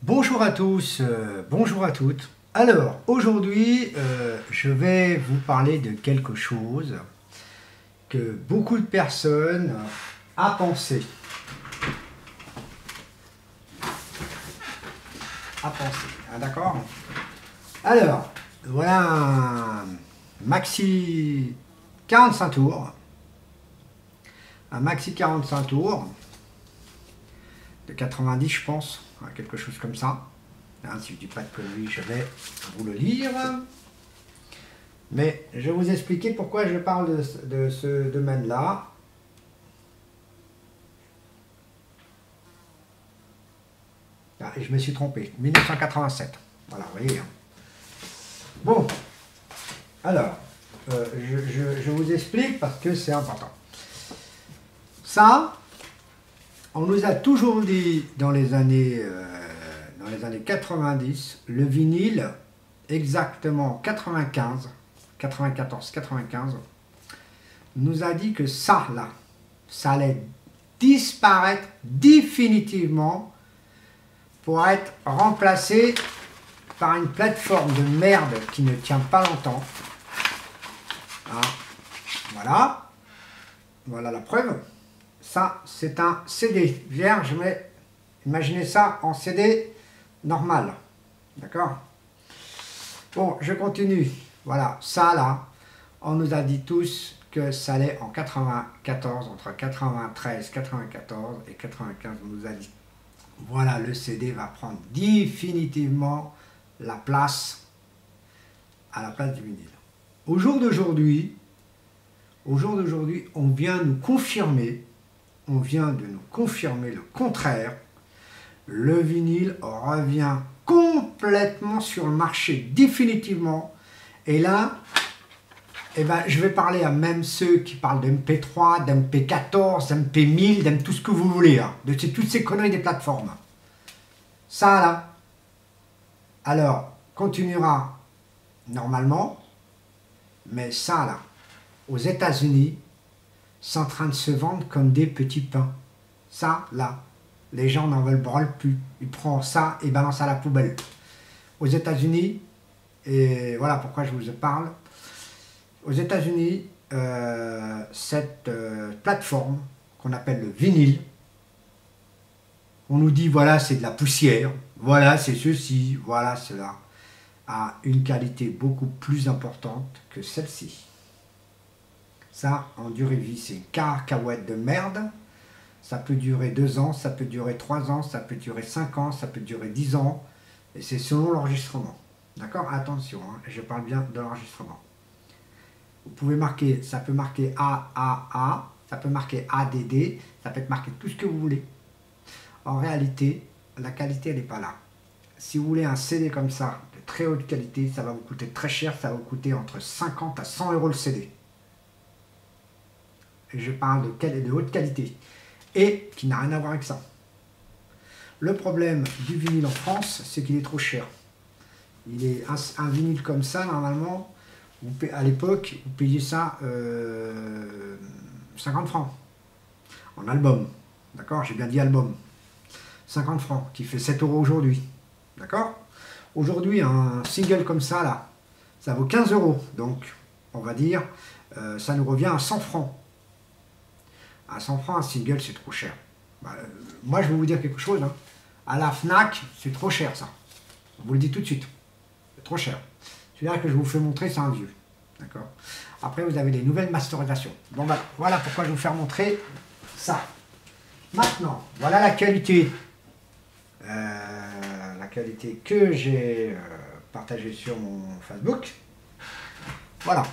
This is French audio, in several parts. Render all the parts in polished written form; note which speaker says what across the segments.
Speaker 1: Bonjour à tous, bonjour à toutes. Alors, aujourd'hui, je vais vous parler de quelque chose que beaucoup de personnes a pensé. D'accord? Alors, voilà un maxi 45 tours. Un maxi 45 tours. De 90 je pense, quelque chose comme ça. Hein, si je ne dis pas de conneries, je vais vous le lire. Mais je vais vous expliquer pourquoi je parle de ce domaine-là. Ah, et je me suis trompé, 1987. Voilà, vous voyez. Hein. Bon, alors, je vous explique parce que c'est important. Ça, on nous a toujours dit dans les années 90, le vinyle, exactement 94-95, nous a dit que ça, là, ça allait disparaître définitivement pour être remplacé par une plateforme de merde qui ne tient pas longtemps. Ah, voilà. Voilà la preuve. Ça, c'est un CD vierge, mais imaginez ça en CD normal. D'accord? Bon, je continue. Voilà, ça là, on nous a dit tous que ça allait en 94, entre 93, 94 et 95, on nous a dit, voilà, le CD va prendre définitivement la place à la place du vinyle. Au jour d'aujourd'hui, on vient de nous confirmer le contraire. Le vinyle revient complètement sur le marché, définitivement. Et là, eh ben, je vais parler à même ceux qui parlent d'MP3, d'MP14, d'MP1000, d'M tout ce que vous voulez, hein, de toutes ces conneries des plateformes. Ça, là, alors, continuera normalement, mais ça, là, aux États-Unis, c'est en train de se vendre comme des petits pains. Ça, là, les gens n'en veulent plus. Ils prennent ça et balancent à la poubelle. Aux États-Unis, et voilà pourquoi je vous parle, aux États-Unis, cette plateforme qu'on appelle le vinyle, on nous dit voilà c'est de la poussière, voilà c'est ceci, voilà cela, a une qualité beaucoup plus importante que celle-ci. Ça, en durée de vie, c'est une cacahuète de merde. Ça peut durer 2 ans, ça peut durer 3 ans, ça peut durer 5 ans, ça peut durer 10 ans. Et c'est selon l'enregistrement. D'accord? Attention, hein, je parle bien de l'enregistrement. Vous pouvez marquer, ça peut marquer AAA, ça peut marquer ADD, ça peut être marqué tout ce que vous voulez. En réalité, la qualité, elle n'est pas là. Si vous voulez un CD comme ça, de très haute qualité, ça va vous coûter très cher, ça va vous coûter entre 50 à 100 € le CD. Et je parle de haute qualité. Et qui n'a rien à voir avec ça. Le problème du vinyle en France, c'est qu'il est trop cher. Il est un vinyle comme ça, normalement, à l'époque, vous payez ça 50 francs en album. D'accord? J'ai bien dit album. 50 francs, qui fait 7 € aujourd'hui. D'accord? Aujourd'hui, un single comme ça, là, ça vaut 15 €. Donc, on va dire, ça nous revient à 100 francs. À 100 francs, un single, c'est trop cher. Bah, moi, je vais vous dire quelque chose. Hein. À la FNAC, c'est trop cher, ça. Je vous le dis tout de suite. C'est trop cher. Celui-là que je vous fais montrer, c'est un vieux. D'accord. Après, vous avez des nouvelles masterisations. Bon, bah, voilà pourquoi je vais vous faire montrer ça. Maintenant, voilà la qualité. La qualité que j'ai partagée sur mon Facebook. Voilà.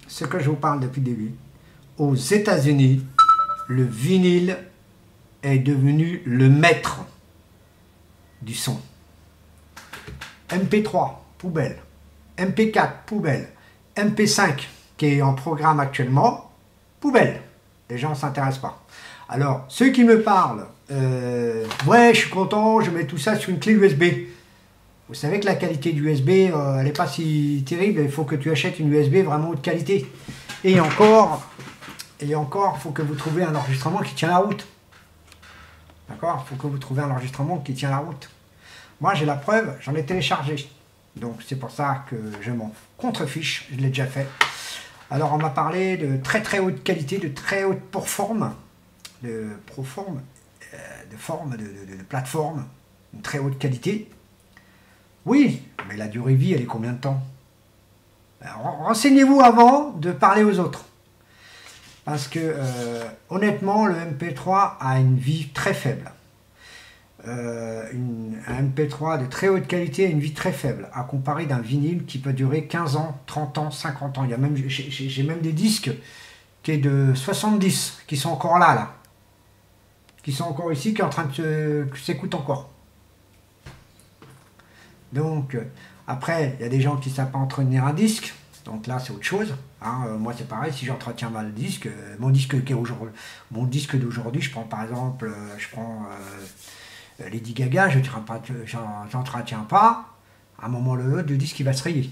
Speaker 1: Ce que je vous parle depuis le début. Aux États-Unis, le vinyle est devenu le maître du son. MP3, poubelle. MP4, poubelle. MP5, qui est en programme actuellement, poubelle. Les gens ne s'intéressent pas. Alors, ceux qui me parlent, ouais, je suis content, je mets tout ça sur une clé USB. Vous savez que la qualité du USB, elle n'est pas si terrible. Il faut que tu achètes une USB vraiment haute qualité. Et encore, il faut que vous trouviez un enregistrement qui tient la route. D'accord? Il faut que vous trouviez un enregistrement qui tient la route. Moi, j'ai la preuve, j'en ai téléchargé. Donc, c'est pour ça que je m'en contrefiche, je l'ai déjà fait. Alors, on m'a parlé de très très haute qualité, de très haute performance, de proforme, de forme, de plateforme, une très haute qualité. Oui, mais la durée de vie, elle est combien de temps? Renseignez-vous avant de parler aux autres. Parce que, honnêtement, le MP3 a une vie très faible. Un MP3 de très haute qualité a une vie très faible, à comparer d'un vinyle qui peut durer 15 ans, 30 ans, 50 ans. J'ai même des disques qui est de 70, qui sont encore là. Qui sont encore ici, qui sont en train de s'écouter encore. Donc, après, il y a des gens qui ne savent pas entretenir un disque. Donc là, c'est autre chose. Hein. Moi, c'est pareil, si j'entretiens mal le disque, mon disque d'aujourd'hui, je prends par exemple, Lady Gaga, je n'entretiens pas. À un moment ou l'autre, le disque, il va se rayer.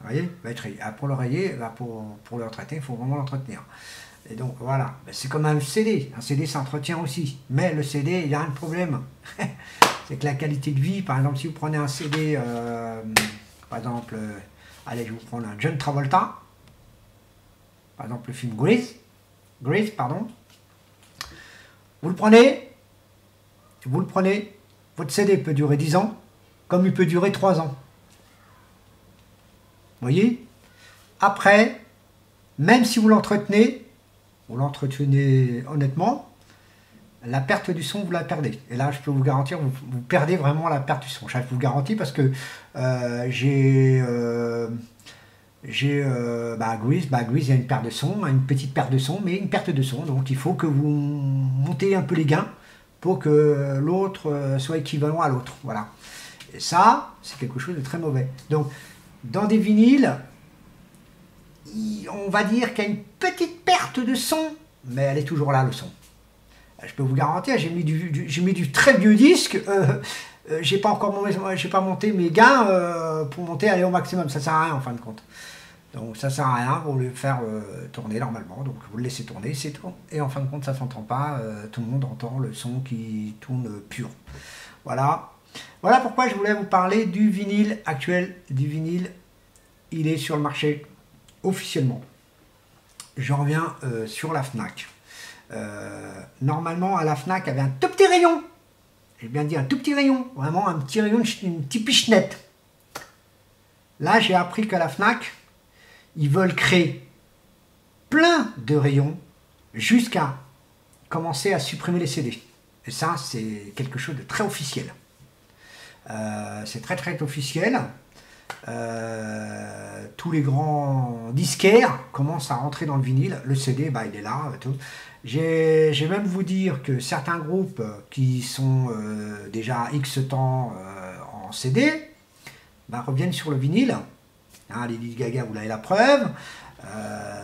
Speaker 1: Vous voyez, il va être rayé. Pour le rayer, pour le traiter, il faut vraiment l'entretenir. Et donc, voilà. C'est comme un CD. Un CD s'entretient aussi. Mais le CD, il y a un problème. C'est que la qualité de vie, par exemple, si vous prenez un CD, par exemple, allez, je vais vous prendre un John Travolta, par exemple le film Grease, vous le prenez, votre CD peut durer 10 ans, comme il peut durer 3 ans. Vous voyez? Après, même si vous l'entretenez honnêtement, la perte du son, vous la perdez. Et là, je peux vous garantir, vous perdez vraiment la perte du son. Je vous le garantis parce que Grease, il y a une perte de son, une petite perte de son, mais une perte de son. Donc, il faut que vous montez un peu les gains pour que l'autre soit équivalent à l'autre. Voilà. Et ça, c'est quelque chose de très mauvais. Donc, dans des vinyles, on va dire qu'il y a une petite perte de son, mais elle est toujours là, le son. Je peux vous garantir, j'ai mis du très vieux disque, j'ai pas monté mes gains pour monter au maximum, ça sert à rien en fin de compte. Donc ça sert à rien, vous le faire tourner normalement, donc vous le laissez tourner, c'est tout. Et en fin de compte, ça s'entend pas, tout le monde entend le son qui tourne pur. Voilà. Voilà pourquoi je voulais vous parler du vinyle actuel, il est sur le marché officiellement. Je reviens sur la Fnac. Normalement, à la Fnac, il y avait un tout petit rayon. J'ai bien dit un tout petit rayon. Vraiment un petit rayon, une petite pichenette. Là, j'ai appris qu'à la Fnac, ils veulent créer plein de rayons jusqu'à commencer à supprimer les CD. Et ça, c'est quelque chose de très officiel. C'est très très officiel. Tous les grands disquaires commencent à rentrer dans le vinyle. Le CD, il est là. Tout. J'ai même vous dire que certains groupes qui sont déjà X temps en CD reviennent sur le vinyle. Hein, Lady Gaga, vous l'avez la preuve.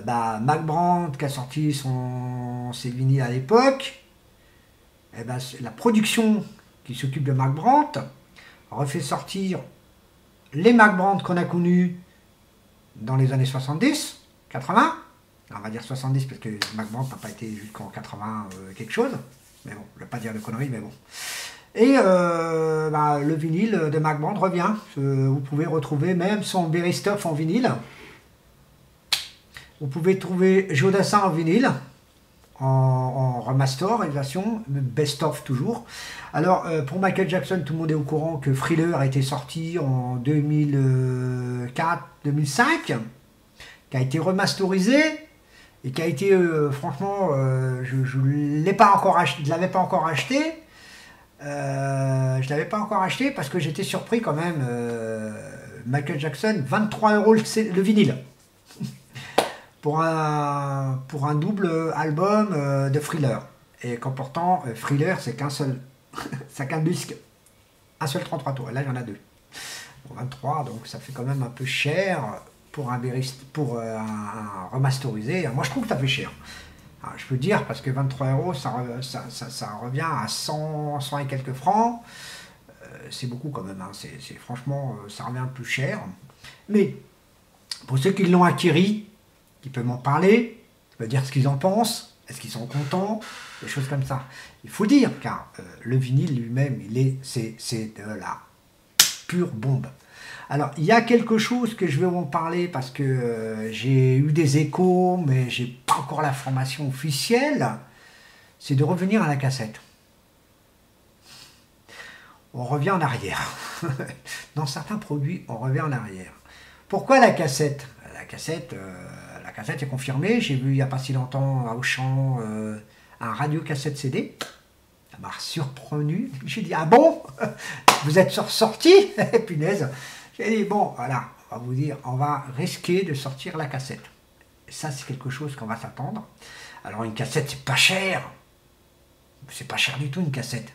Speaker 1: Mac Brandt qui a sorti ses vinyles à l'époque. La production qui s'occupe de Mac Brandt refait sortir les Mac Brandt qu'on a connus dans les années 70, 80. On va dire 70 parce que Mac Brandt n'a pas été jusqu'en 80 quelque chose. Mais bon, je ne vais pas dire de conneries, mais bon. Et le vinyle de Mac Brandt revient. Vous pouvez retrouver même son Berry Stuff en vinyle. Vous pouvez trouver Jodassin en vinyle, en remasterisation, best-of toujours. Alors, pour Michael Jackson, tout le monde est au courant que Thriller a été sorti en 2004-2005, qui a été remasterisé, et qui a été, franchement, je ne l'avais pas encore acheté. Je l'avais pas encore acheté parce que j'étais surpris quand même. Michael Jackson, 23 € le vinyle. pour un double album de Thriller. Et comportant Thriller, c'est qu'un seul. C'est qu'un disque. Un seul 33 tours. Et là, il y en a deux. Bon, 23, donc ça fait quand même un peu cher pour un remasterisé. Moi, je trouve que ça fait cher. Alors, je peux dire, parce que 23 €, ça revient à 100 et quelques francs. C'est beaucoup quand même. Hein. Franchement, ça revient un peu cher. Mais, pour ceux qui l'ont acquis, qui peuvent m'en parler, qui peuvent dire ce qu'ils en pensent. Est-ce qu'ils sont contents? Des choses comme ça. Il faut dire, car le vinyle lui-même, c'est de la pure bombe. Alors, il y a quelque chose que je vais vous en parler parce que j'ai eu des échos, mais j'ai pas encore la formation officielle. C'est de revenir à la cassette. On revient en arrière. Dans certains produits, on revient en arrière. Pourquoi la cassette? La cassette est confirmée. J'ai vu il n'y a pas si longtemps à Auchan un radio cassette CD. Ça m'a surpris. J'ai dit, ah bon? Vous êtes sorti? Punaise. J'ai dit, bon, voilà, on va vous dire, on va risquer de sortir la cassette. Et ça, c'est quelque chose qu'on va s'attendre. Alors, une cassette, c'est pas cher. C'est pas cher du tout, une cassette.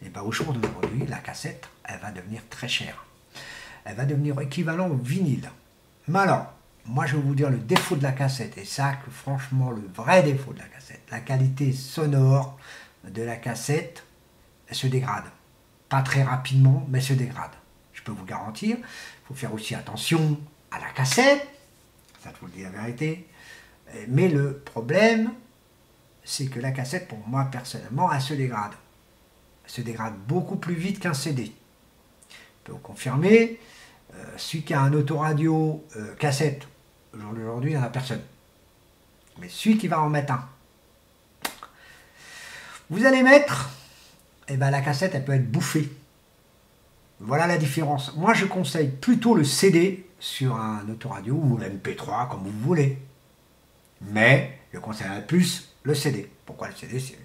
Speaker 1: Et bien, au jour d'aujourd'hui, la cassette, elle va devenir très chère. Elle va devenir équivalent au vinyle. Mais alors, moi, je vais vous dire le défaut de la cassette. Et ça, que franchement, le vrai défaut de la cassette. La qualité sonore de la cassette, elle se dégrade. Pas très rapidement, mais se dégrade. Je peux vous garantir. Il faut faire aussi attention à la cassette. Ça, je vous le dis la vérité. Mais le problème, c'est que la cassette, pour moi, personnellement, elle se dégrade. Elle se dégrade beaucoup plus vite qu'un CD. Je peux vous confirmer. Celui qui a un autoradio cassette, aujourd'hui, il n'y en a personne. Mais celui qui va en mettre un, vous allez mettre, eh ben, la cassette, elle peut être bouffée. Voilà la différence. Moi, je conseille plutôt le CD sur un autoradio ou l'MP3, comme vous voulez. Mais je conseillerais plus le CD. Pourquoi le CD? C'est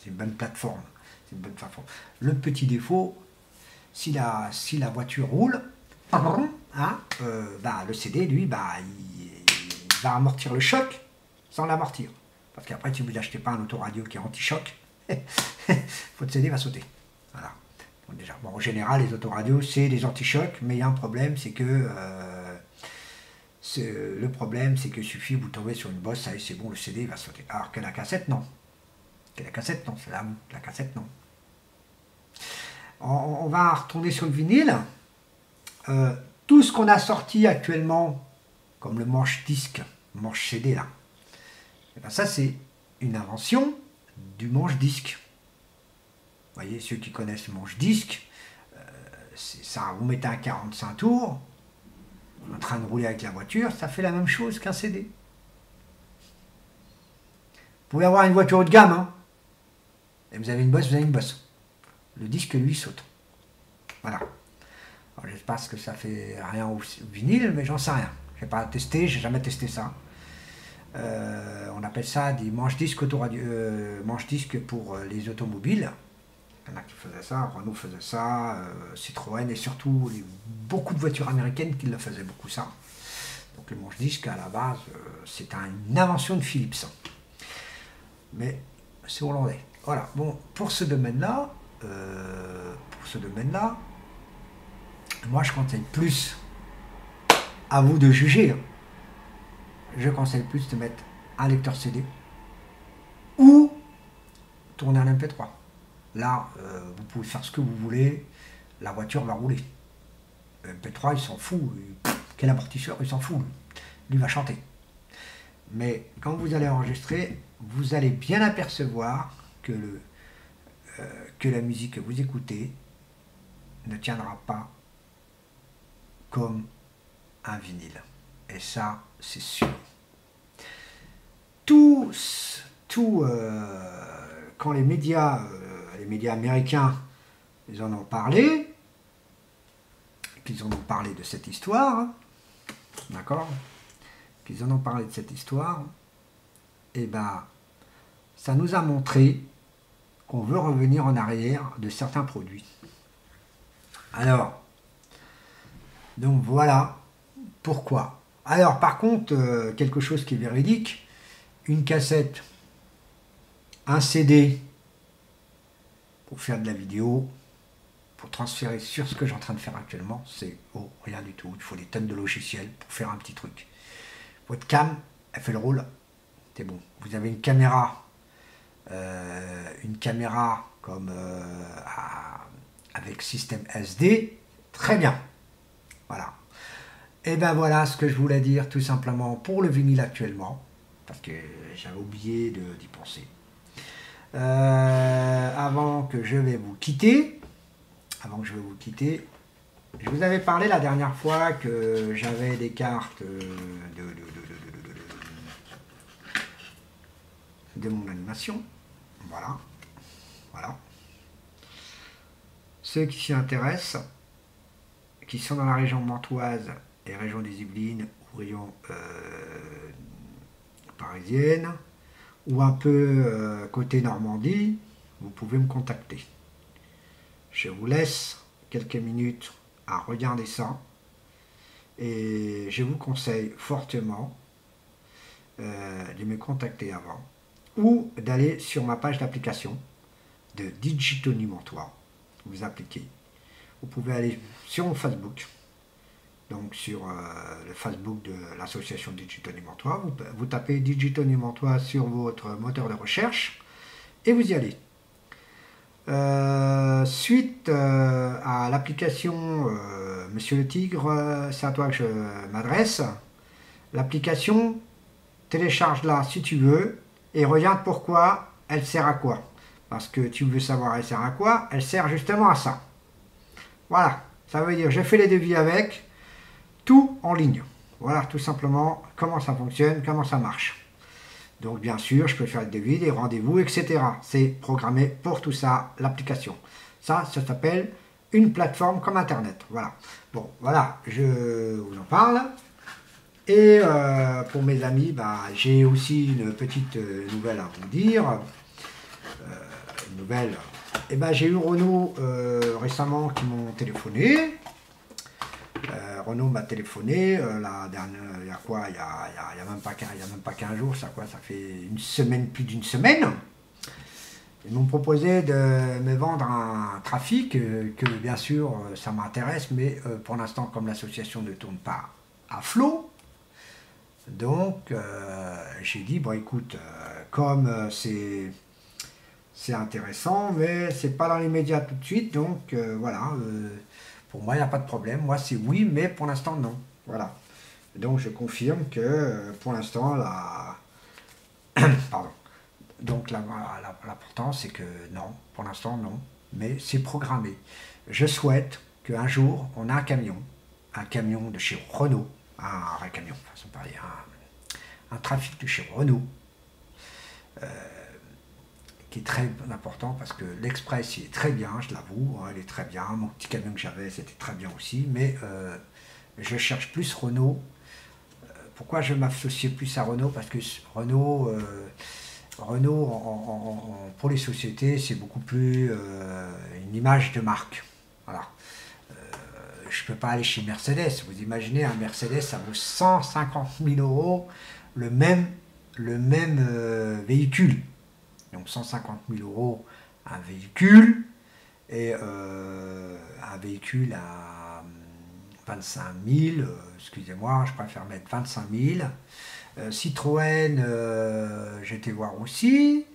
Speaker 1: une bonne plateforme. C'est une bonne plateforme. Le petit défaut, si la voiture roule, hein, le CD, lui, il va amortir le choc sans l'amortir. Parce qu'après, si vous n'achetez pas un autoradio qui est anti-choc, votre CD va sauter. Voilà. Donc déjà, bon, en général, les autoradios, c'est des anti-chocs, mais il y a un problème, c'est que le problème, c'est que suffit, vous tombez sur une bosse, ça y est, c'est bon, le CD va sauter. Alors que la cassette, non. Que la cassette, non. C'est la cassette, non. On va retourner sur le vinyle. Tout ce qu'on a sorti actuellement, comme le manche-disque, manche CD, là, et ben ça, c'est une invention du manche-disque. Vous voyez, ceux qui connaissent le manche-disque, ça, vous mettez un 45 tours, en train de rouler avec la voiture, ça fait la même chose qu'un CD. Vous pouvez avoir une voiture haut de gamme, hein, et vous avez une bosse, Le disque, lui, saute. Voilà. J'espère que ça fait rien au vinyle, mais j'en sais rien. Je n'ai pas testé, j'ai jamais testé ça. On appelle ça des manches-disques manches-disques pour les automobiles. Il y en a qui faisaient ça, Renault faisait ça, Citroën et surtout beaucoup de voitures américaines qui le faisaient beaucoup ça. Donc le manche-disque à la base, c'est une invention de Philips. Mais c'est hollandais. Voilà, bon, pour ce domaine-là, moi je conseille plus à vous de juger. Je conseille plus de mettre un lecteur CD ou tourner un MP3. Là, vous pouvez faire ce que vous voulez, la voiture va rouler. Le MP3, il s'en fout. Quel amortisseur, il s'en fout. Lui va chanter. Mais quand vous allez enregistrer, vous allez bien apercevoir que la musique que vous écoutez ne tiendra pas comme un vinyle. Et ça, c'est sûr. Quand les médias américains, ils en ont parlé, qu'ils en ont parlé de cette histoire, d'accord, qu'ils en ont parlé de cette histoire, et ben, ça nous a montré qu'on veut revenir en arrière de certains produits. Alors, donc voilà pourquoi. Alors par contre, quelque chose qui est véridique, une cassette, un CD pour faire de la vidéo, pour transférer sur ce que j'ai en train de faire actuellement, c'est rien du tout. Il faut des tonnes de logiciels pour faire un petit truc. Votre cam, elle fait le rôle, c'est bon. Vous avez une caméra comme avec système SD, très bien. Voilà. Et ben voilà ce que je voulais dire tout simplement pour le vinyle actuellement. parce que j'avais oublié d'y penser. Avant que je vais vous quitter, je vous avais parlé la dernière fois que j'avais des cartes de mon animation. Voilà. Voilà. Ceux qui s'y intéressent, qui sont dans la région mantoise et région des Yvelines ou région parisienne, ou un peu côté Normandie, vous pouvez me contacter. Je vous laisse quelques minutes à regarder ça et je vous conseille fortement de me contacter avant ou d'aller sur ma page d'application de Digitoni Montois. Vous appliquez. Vous pouvez aller sur mon Facebook, donc sur le Facebook de l'association Digitoni Montois. Vous tapez Digitoni Montois sur votre moteur de recherche et vous y allez. Suite à l'application Monsieur le Tigre, c'est à toi que je m'adresse. L'application, télécharge-la si tu veux et regarde pourquoi elle sert à quoi. Parce que tu veux savoir elle sert à quoi, elle sert justement à ça. Voilà, ça veut dire je fais les devis avec, tout en ligne. Voilà tout simplement comment ça fonctionne, comment ça marche. Donc bien sûr, je peux faire des devis, des rendez-vous, etc. C'est programmé pour tout ça, l'application. Ça s'appelle une plateforme comme Internet. Voilà. Bon, voilà, je vous en parle. Et pour mes amis, j'ai aussi une petite nouvelle à vous dire. Une nouvelle. J'ai eu Renault récemment qui m'ont téléphoné. Renault m'a téléphoné la dernière, il y a quoi, il y a même pas 15 jours, ça fait une semaine, plus d'une semaine. Ils m'ont proposé de me vendre un trafic que bien sûr ça m'intéresse, mais pour l'instant comme l'association ne tourne pas à flot, donc j'ai dit bon écoute, comme c'est intéressant, mais c'est pas dans les médias tout de suite, donc voilà. Pour moi, il n'y a pas de problème. Moi, c'est oui, mais pour l'instant, non. Voilà. Donc, je confirme que pour l'instant, pardon. Donc, l'important, c'est que non. Pour l'instant, non. Mais c'est programmé. Je souhaite qu'un jour, on a un camion de chez Renault, un camion, façon de parler, un trafic de chez Renault, qui est très important parce que l'Express il est très bien, je l'avoue, il est très bien, mon petit camion que j'avais c'était très bien aussi, mais je cherche plus Renault. Pourquoi je m'associe plus à Renault? Parce que Renault, pour les sociétés c'est beaucoup plus une image de marque. Voilà. Je ne peux pas aller chez Mercedes, vous imaginez un Mercedes ça vaut 150 000 euros le même véhicule. Donc 150 000 euros un véhicule, et un véhicule à 25 000, excusez-moi, je préfère mettre 25 000. Citroën, j'ai été voir aussi,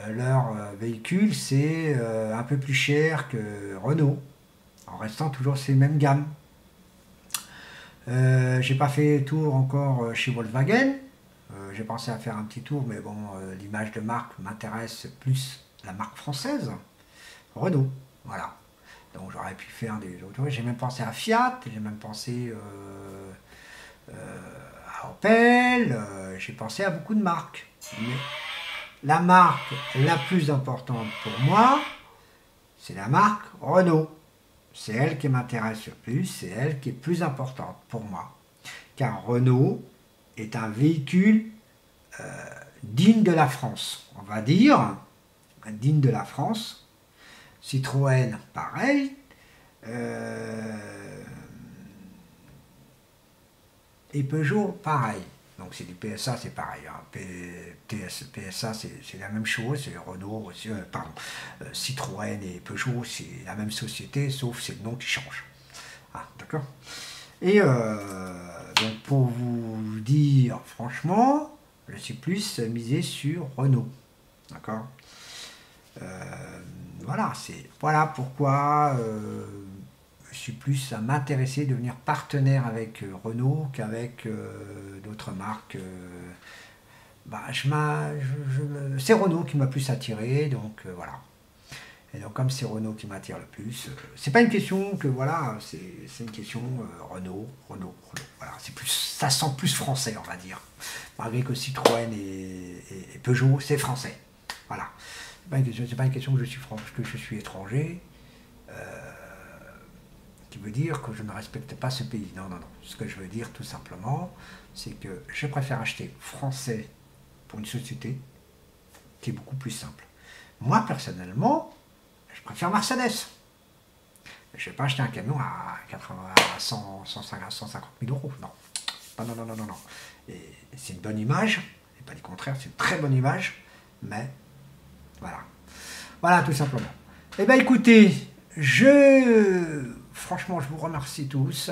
Speaker 1: leur véhicule c'est un peu plus cher que Renault, en restant toujours ces mêmes gammes. J'ai pas fait tour encore chez Volkswagen. J'ai pensé à faire un petit tour, mais bon, l'image de marque m'intéresse plus la marque française, Renault, voilà. Donc j'aurais pu faire des autres. J'ai même pensé à Fiat, j'ai même pensé à Opel, j'ai pensé à beaucoup de marques. Mais la marque la plus importante pour moi, c'est la marque Renault. C'est elle qui m'intéresse le plus, c'est elle qui est plus importante pour moi. Car Renault est un véhicule digne de la France, on va dire, digne de la France. Citroën, pareil. Et Peugeot, pareil. Donc c'est du PSA, c'est pareil. Hein. PSA, c'est la même chose. C'est Renault, Citroën et Peugeot, c'est la même société, sauf c'est le nom qui change. Ah, d'accord. Et donc pour vous dire franchement, je suis plus misé sur Renault. D'accord. Voilà pourquoi je suis plus à m'intéresser, devenir partenaire avec Renault qu'avec d'autres marques bah, c'est Renault qui m'a plus attiré, donc voilà. Et donc comme c'est Renault qui m'attire le plus, c'est pas une question que voilà, c'est une question Renault, voilà, c'est plus, ça sent plus français on va dire. Malgré que Citroën et Peugeot, c'est français. Voilà. C'est pas une question que je suis étranger, qui veut dire que je ne respecte pas ce pays. Non, non, non. Ce que je veux dire tout simplement, c'est que je préfère acheter français pour une société qui est beaucoup plus simple. Moi personnellement, je préfère Mercedes. Je ne vais pas acheter un camion à 80, à 100, 150 000 euros. Non. Non, non, non, non, non. Et c'est une bonne image. Et pas du contraire, c'est une très bonne image. Mais voilà. Voilà, tout simplement. Eh bien, écoutez, franchement, je vous remercie tous.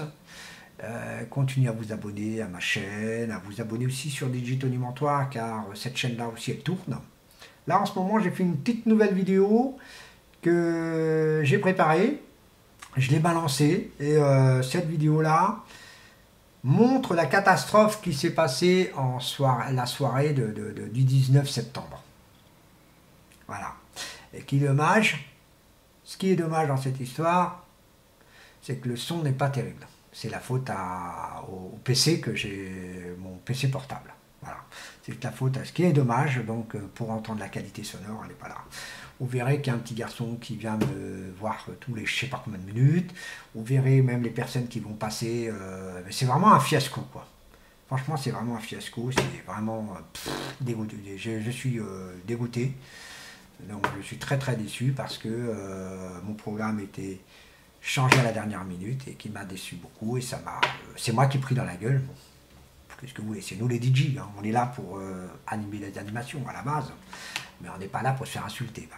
Speaker 1: Continuez à vous abonner à ma chaîne, à vous abonner aussi sur Digito Alimentoire, car cette chaîne-là aussi, elle tourne. Là, en ce moment, j'ai fait une petite nouvelle vidéo que j'ai préparée. Je l'ai balancée. Et cette vidéo-là montre la catastrophe qui s'est passée la soirée du 19 septembre. Voilà. Et ce qui est dommage dans cette histoire, c'est que le son n'est pas terrible. C'est la faute au PC que j'ai, mon PC portable. Voilà. C'est la faute à ce qui est dommage, donc pour entendre la qualité sonore, elle n'est pas là. Vous verrez qu'il y a un petit garçon qui vient me voir tous les je sais pas combien de minutes. Vous verrez même les personnes qui vont passer. C'est vraiment un fiasco, quoi. Franchement, c'est vraiment un fiasco. C'est vraiment dégoûté. Je suis dégoûté. Donc je suis très très déçu parce que mon programme était changé à la dernière minute et qui m'a déçu beaucoup. Et c'est moi qui ai pris dans la gueule. Bon. Qu'est-ce que vous voulez, c'est nous les DJ, hein. On est là pour animer les animations à la base, mais on n'est pas là pour se faire insulter.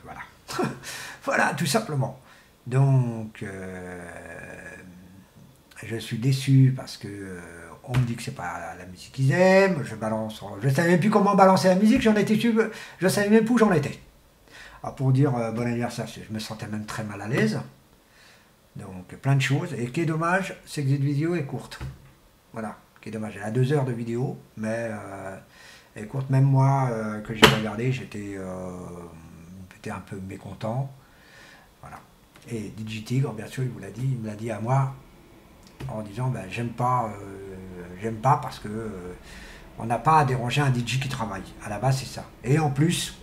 Speaker 1: Voilà. Voilà, tout simplement. Donc, je suis déçu parce que on me dit que c'est pas la musique qu'ils aiment. Je savais même plus comment balancer la musique. Je savais même plus où j'en étais. Alors pour dire bon anniversaire, je me sentais même très mal à l'aise. Donc plein de choses. Et ce qui est dommage, c'est que cette vidéo est courte. Voilà. Qui est dommage, elle a 2 heures de vidéo, mais elle est courte. Même moi, que j'ai regardé, j'étais un peu mécontent. Voilà. Et Digitigre, bien sûr, il me l'a dit à moi, en disant, ben, j'aime pas parce que on n'a pas à déranger un DJ qui travaille. À la base, c'est ça. Et en plus,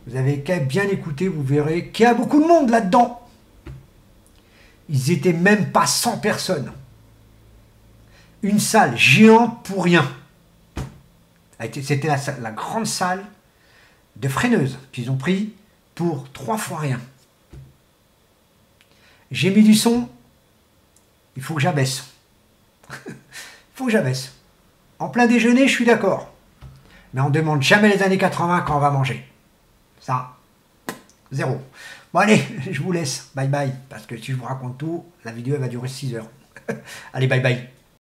Speaker 1: vous avez qu'à bien écouter, vous verrez qu'il y a beaucoup de monde là-dedans. Ils étaient même pas 100 personnes. Une salle géante pour rien. C'était la grande salle de Freineuse qu'ils ont pris pour 3 fois rien. J'ai mis du son, il faut que j'abaisse. Il faut que j'abaisse. En plein déjeuner, je suis d'accord. Mais on ne demande jamais les années 80 quand on va manger. Ça, zéro. Bon allez, je vous laisse. Bye bye. Parce que si je vous raconte tout, la vidéo elle va durer 6 heures. Allez, bye bye.